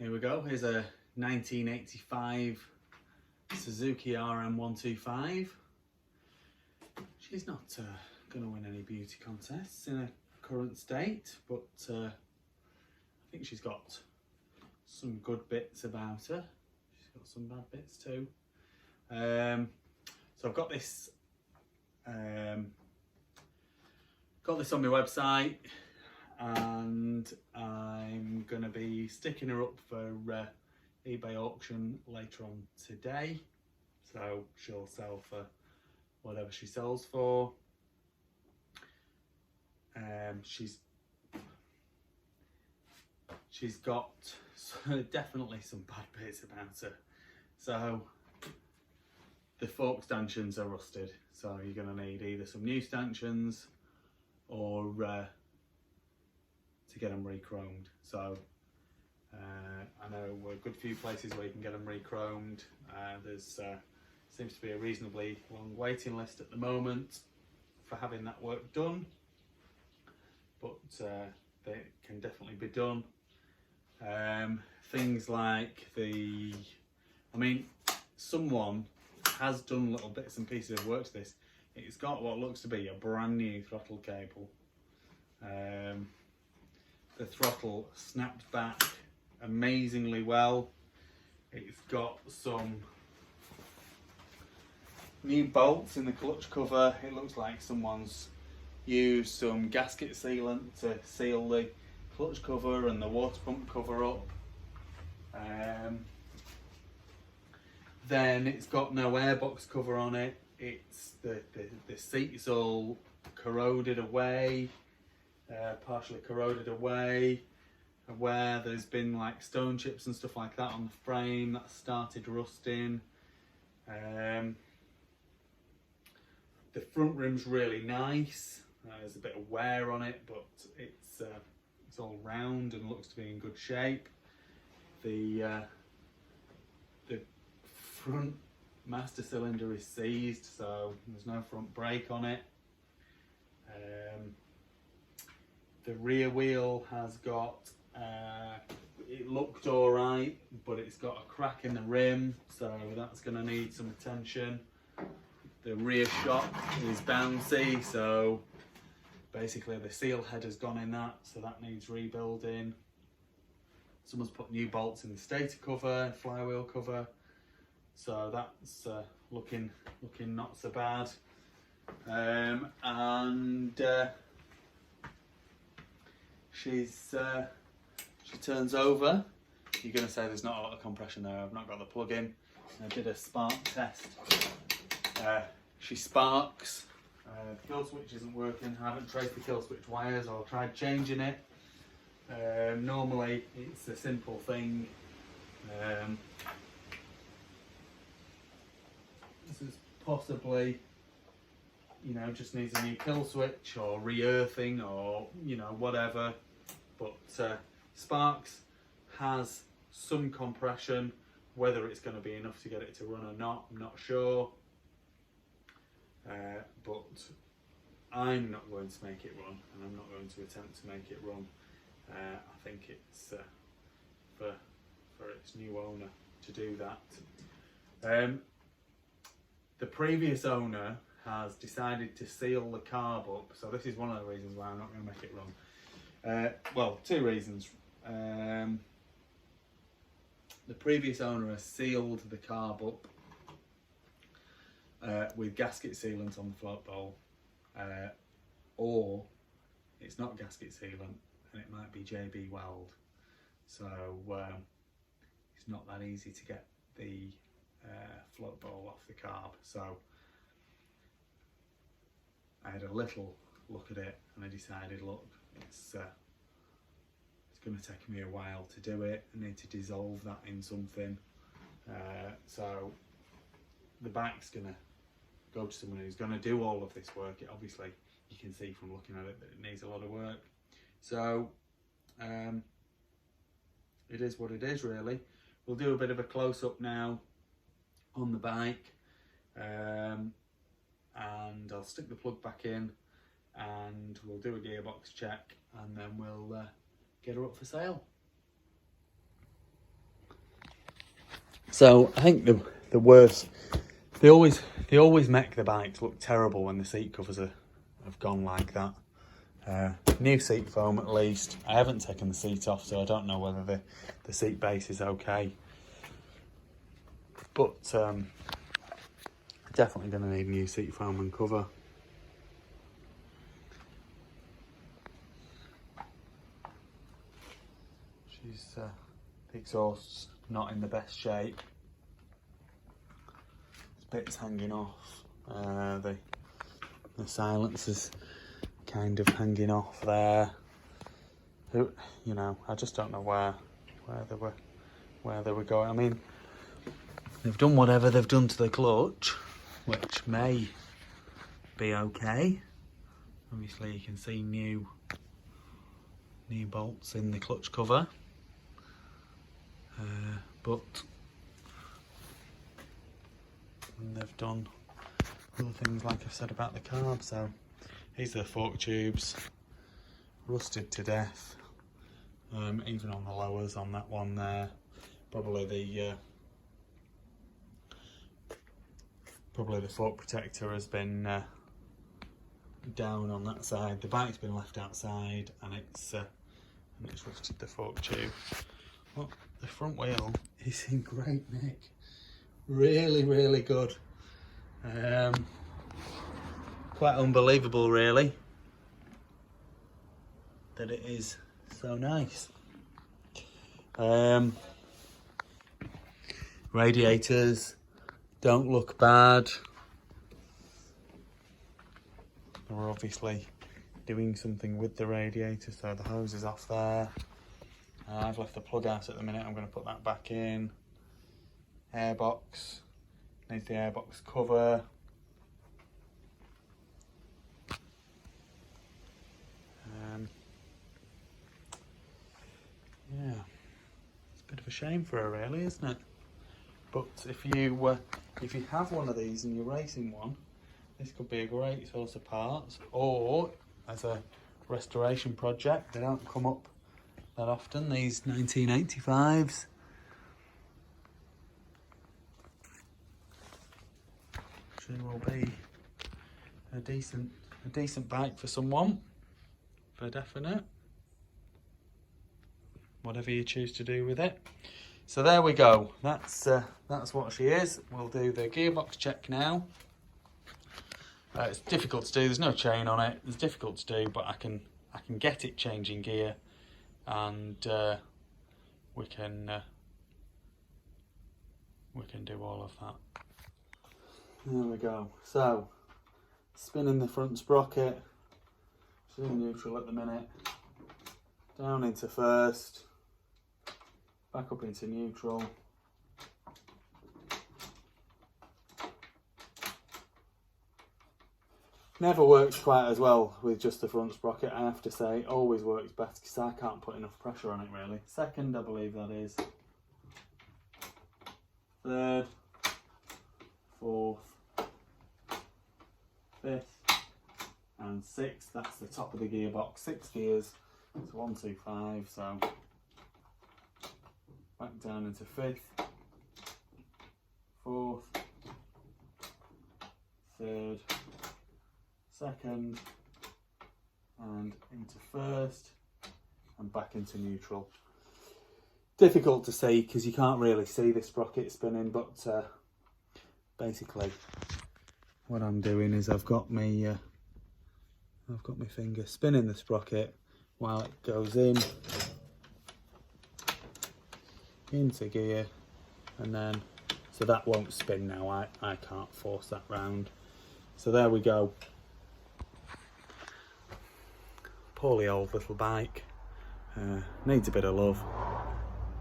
Here we go, here's a 1985 Suzuki RM125. She's not going to win any beauty contests in her current state, but I think she's got some good bits about her. She's got some bad bits too. So I've got this on my website, and I'm going to be sticking her up for eBay auction later on today, so she'll sell for whatever she sells for. She's got definitely some bad bits about her. So the fork stanchions are rusted, so you're going to need either some new stanchions or to get them re-chromed. So I know a good few places where you can get them re-chromed. There's seems to be a reasonably long waiting list at the moment for having that work done, but they can definitely be done. Things like someone has done little bits and pieces of work to this. It's got what looks to be a brand new throttle cable. The throttle snapped back amazingly well. It's got some new bolts in the clutch cover. It looks like someone's used some gasket sealant to seal the clutch cover and the water pump cover up. Then it's got no airbox cover on it. It's the seat's all corroded away, partially corroded away, where there's been like stone chips and stuff like that on the frame that started rusting. The front rim's really nice. There's a bit of wear on it, but it's all round and looks to be in good shape. The front master cylinder is seized, so there's no front brake on it. The rear wheel has got, it looked alright, but it's got a crack in the rim, so that's going to need some attention. The rear shock is bouncy, so basically the seal head has gone in that, so that needs rebuilding. Someone's put new bolts in the stator cover, flywheel cover, so that's looking not so bad. She turns over. You're going to say there's not a lot of compression there. I've not got the plug in. I did a spark test. She sparks. The kill switch isn't working. I haven't traced the kill switch wires or tried changing it. Normally it's a simple thing. This is possibly, just needs a new kill switch or re-earthing or whatever, but sparks has some compression. Whether it's going to be enough to get it to run or not, I'm not sure, but I'm not going to make it run, and I'm not going to attempt to make it run. I think it's for its new owner to do that. The previous owner has decided to seal the carb up, so this is one of the reasons why I'm not going to make it run. Well, two reasons. The previous owner has sealed the carb up with gasket sealant on the float bowl, or it's not gasket sealant and it might be JB Weld, so it's not that easy to get the float bowl off the carb. So I had a little look at it and I decided, look, it's going to take me a while to do it. I need to dissolve that in something. So the bike's going to go to someone who's going to do all of this work. It obviously, you can see from looking at it that it needs a lot of work. So it is what it is, really. We'll do a bit of a close-up now on the bike, and I'll stick the plug back in and we'll do a gearbox check, and then we'll get her up for sale. So I think the worst, they always make the bikes look terrible when the seat covers have gone like that. New seat foam at least. I haven't taken the seat off, so I don't know whether the seat base is okay. But definitely going to need new seat foam and cover. The exhaust's not in the best shape. There's bits hanging off. The silencer's kind of hanging off there. You know, I just don't know where they were going. I mean, they've done whatever they've done to the clutch, which may be okay. Obviously, you can see new bolts in the clutch cover, but they've done other things like I've said about the carb. So these are the fork tubes, rusted to death, even on the lowers on that one there. Probably the fork protector has been down on that side. The bike's been left outside, and it's rusted the fork tube. Well, the front wheel is in great nick. Really good. Quite unbelievable, really, that it is so nice. Radiators don't look bad. We're obviously doing something with the radiator, so the hose is off there. I've left the plug out at the minute. I'm going to put that back in. Airbox needs the airbox cover. Yeah, it's a bit of a shame for her, really, isn't it? But if you have one of these and you're racing one, this could be a great source of parts, or as a restoration project. They don't come up that often, these 1985s. She will be a decent bike for someone, for definite. Whatever you choose to do with it. So there we go. That's what she is. We'll do the gearbox check now. It's difficult to do. There's no chain on it. It's difficult to do, but I can get it changing gear, and we can do all of that. There we go. So spinning the front sprocket. She's in neutral at the minute. Down into first. Back up into neutral. Never works quite as well with just the front sprocket, I have to say. Always works best because I can't put enough pressure on it, really. Second, I believe that is. Third. Fourth. Fifth. And sixth. That's the top of the gearbox. 6 gears. It's 1, 2, 5. So back down into fifth. Fourth. Third. Second, and into first, and back into neutral. Difficult to see because you can't really see the sprocket spinning, but basically what I'm doing is I've got my finger spinning the sprocket while it goes into gear, and then so that won't spin now. I can't force that round. So there we go. Poorly old little bike, needs a bit of love,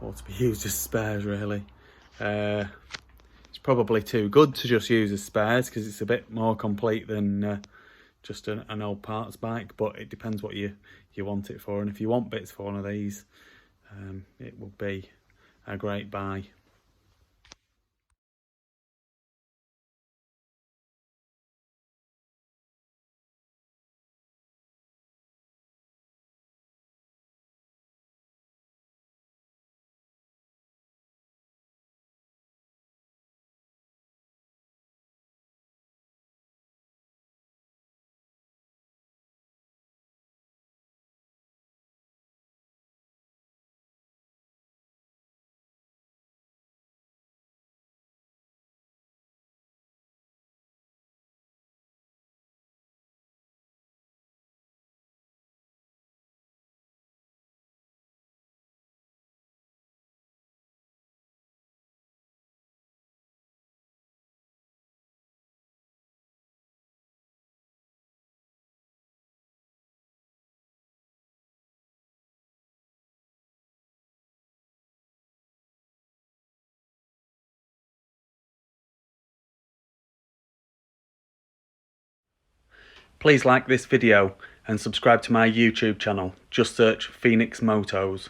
or to be used as spares, really. It's probably too good to just use as spares because it's a bit more complete than just an old parts bike, but it depends what you want it for, and if you want bits for one of these, it will be a great buy. Please like this video and subscribe to my YouTube channel. Just search Phoenix Motos.